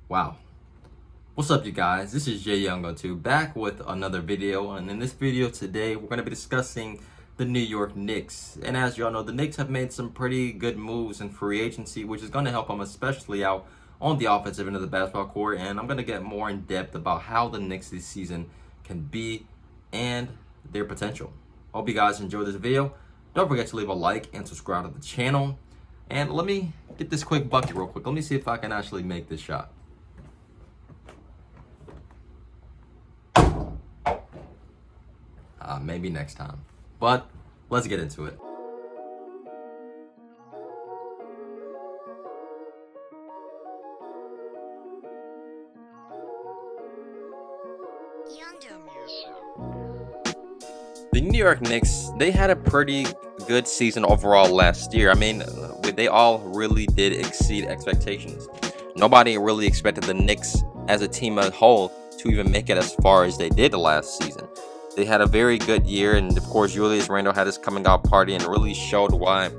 Wow. What's up, you guys? This is Jay Youngo2 back with another video, and in this video today we're going to be discussing the New York Knicks. And as y'all know, the Knicks have made some pretty good moves in free agency, which is going to help them especially out on the offensive end of the basketball court. And I'm going to get more in depth about how the Knicks this season can be and their potential. Hope you guys enjoy this video. Don't forget to leave a like and subscribe to the channel. And let me get this quick bucket real quick. Let me see if I can actually make this shot. Maybe next time. But let's get into it. The New York Knicks, they had a pretty good season overall last year. I mean, they all really did exceed expectations. Nobody really expected the Knicks as a team as a whole to even make it as far as they did last season. They had a very good year, and of course Julius Randle had his coming out party and really showed why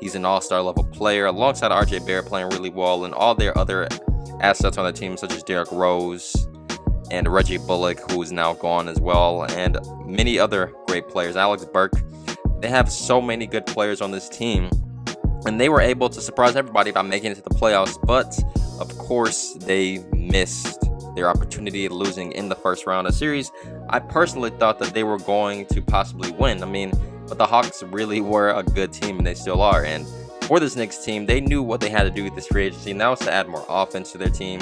he's an all-star level player, alongside RJ Barrett playing really well, and all their other assets on the team such as Derrick Rose and Reggie Bullock, who is now gone as well, and many other great players. Alex Burke. They have so many good players on this team, and they were able to surprise everybody by making it to the playoffs, but of course they missed their opportunity of losing in the first round of the series. I personally thought that they were going to possibly win. I mean, but the Hawks really were a good team, and they still are. And for this Knicks team, they knew what they had to do with this free agency, and that was to add more offense to their team.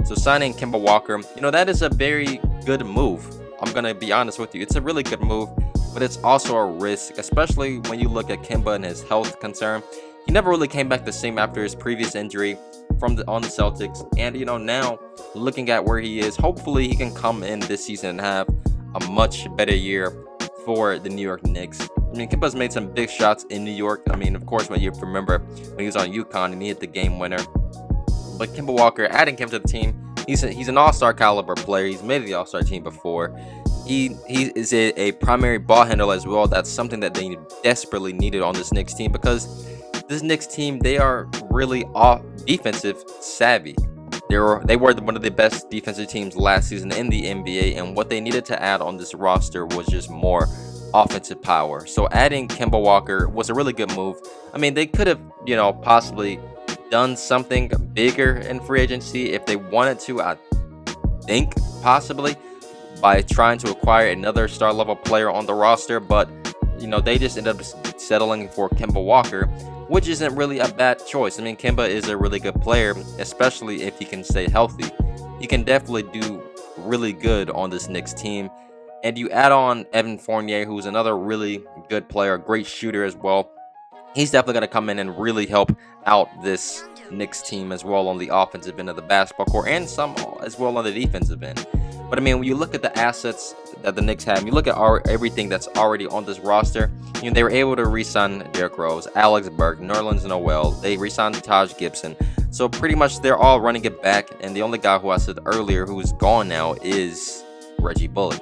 So signing Kemba Walker, that is a very good move. I'm going to be honest with you. It's a really good move, but it's also a risk, especially when you look at Kemba and his health concern. He never really came back the same after his previous injury on the Celtics, and now looking at where he is, hopefully he can come in this season and have a much better year for the New York Knicks. I mean, Kemba's made some big shots in New York. I mean, of course, when you remember when he was on UConn and he hit the game winner. But Kemba Walker, adding him to the team, he's an all-star caliber player. He's made the all-star team before. He is a primary ball handler as well. That's something that they desperately needed on this Knicks team, because this Knicks team, they are really defensive savvy. They were one of the best defensive teams last season in the NBA, and what they needed to add on this roster was just more offensive power. So adding Kemba Walker was a really good move. I mean, they could have, possibly done something bigger in free agency if they wanted to. I think possibly by trying to acquire another star level player on the roster, but they just ended up settling for Kemba Walker, which isn't really a bad choice. I mean, Kemba is a really good player, especially if he can stay healthy. He can definitely do really good on this Knicks team. And you add on Evan Fournier, who's another really good player, a great shooter as well. He's definitely going to come in and really help out this Knicks team as well on the offensive end of the basketball court, and some as well on the defensive end. But I mean, when you look at the assets that the Knicks have, you look at everything that's already on this roster. They were able to re-sign Derrick Rose, Alex Burke, Nerlens Noel. They re-signed Taj Gibson. So pretty much they're all running it back. And the only guy who I said earlier who's gone now is Reggie Bullock.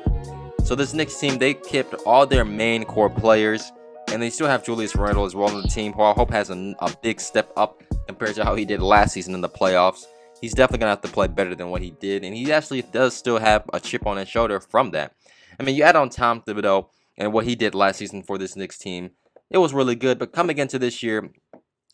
So this Knicks team, they kept all their main core players, and they still have Julius Randle as well on the team, who I hope has a big step up compared to how he did last season in the playoffs. He's definitely going to have to play better than what he did, and he actually does still have a chip on his shoulder from that. I mean, you add on Tom Thibodeau and what he did last season for this Knicks team, it was really good. But coming into this year,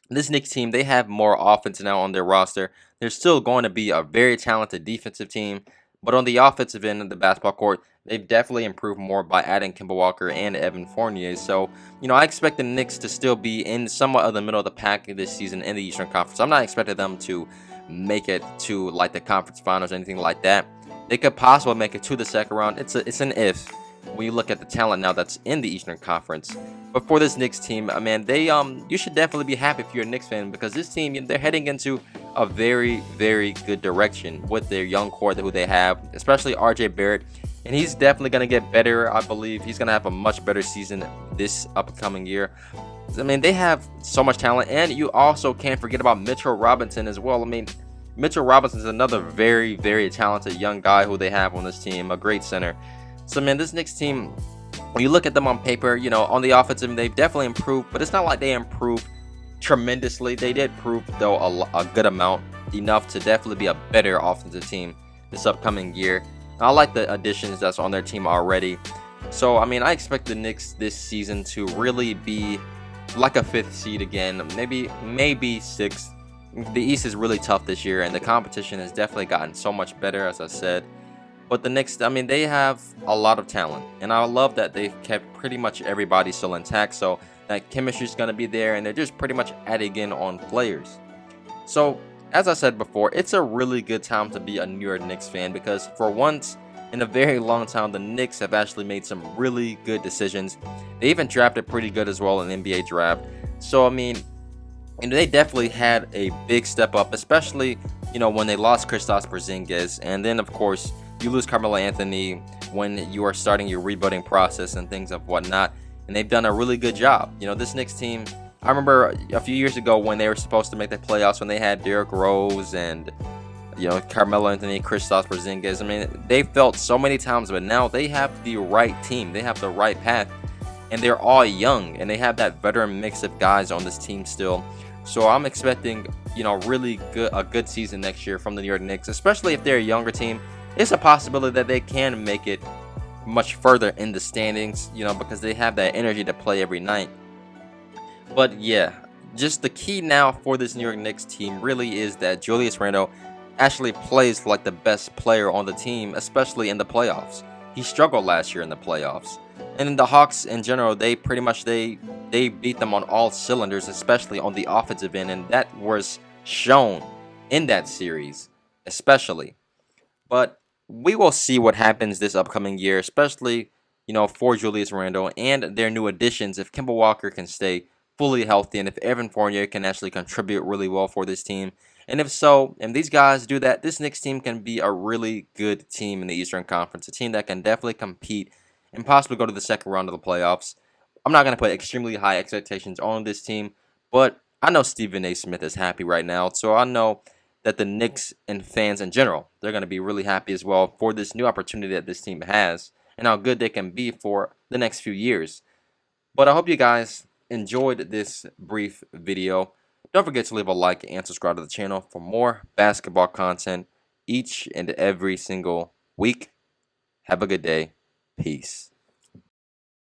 this Knicks team, they have more offense now on their roster. They're still going to be a very talented defensive team, but on the offensive end of the basketball court, they've definitely improved more by adding Kemba Walker and Evan Fournier. So, I expect the Knicks to still be in somewhat of the middle of the pack this season in the Eastern Conference. I'm not expecting them to make it to like the conference finals or anything like that. They could possibly make it to the second round. It's an if when you look at the talent now that's in the Eastern Conference. But for this Knicks team, man, you should definitely be happy if you're a Knicks fan, because this team, they're heading into a very, very good direction with their young core who they have, especially RJ Barrett. And he's definitely going to get better. I believe he's going to have a much better season this upcoming year. I mean, they have so much talent, and you also can't forget about Mitchell Robinson as well. I mean, Mitchell Robinson is another very, very talented young guy who they have on this team, a great center. So, man, this Knicks team, when you look at them on paper, on the offensive, they've definitely improved, but it's not like they improved tremendously. They did prove, though, a good amount. enough to definitely be a better offensive team this upcoming year. I like the additions that's on their team already. So, I mean, I expect the Knicks this season to really be like a fifth seed again, maybe sixth. The East is really tough this year, and the competition has definitely gotten so much better, as I said. But the Knicks, I mean, they have a lot of talent, and I love that they've kept pretty much everybody still intact. So that chemistry is going to be there, and they're just pretty much adding in on players. So, as I said before, it's a really good time to be a New York Knicks fan because for once in a very long time, the Knicks have actually made some really good decisions. They even drafted pretty good as well in the NBA draft. So, I mean, and they definitely had a big step up, especially, when they lost Kristaps Porzingis. And then, of course, you lose Carmelo Anthony when you are starting your rebuilding process and things of whatnot. And they've done a really good job. This Knicks team, I remember a few years ago when they were supposed to make the playoffs, when they had Derrick Rose and Carmelo Anthony, Kristaps Porzingis. I mean, they felt so many times, but now they have the right team. They have the right path, and they're all young, and they have that veteran mix of guys on this team still. So I'm expecting, a good season next year from the New York Knicks, especially if they're a younger team. It's a possibility that they can make it much further in the standings, because they have that energy to play every night. But yeah, just the key now for this New York Knicks team really is that Julius Randle actually plays like the best player on the team, especially in the playoffs. He struggled last year in the playoffs. And in the Hawks in general, they pretty much they beat them on all cylinders, especially on the offensive end, and that was shown in that series, especially. But we will see what happens this upcoming year, especially, for Julius Randle and their new additions. If Kemba Walker can stay fully healthy, and if Evan Fournier can actually contribute really well for this team. And if so, and these guys do that, this Knicks team can be a really good team in the Eastern Conference, a team that can definitely compete and possibly go to the second round of the playoffs. I'm not going to put extremely high expectations on this team, but I know Stephen A. Smith is happy right now, so I know that the Knicks and fans in general, they're going to be really happy as well for this new opportunity that this team has and how good they can be for the next few years. But I hope you guys enjoyed this brief video. Don't forget to leave a like and subscribe to the channel for more basketball content each and every single week. Have a good day. Peace.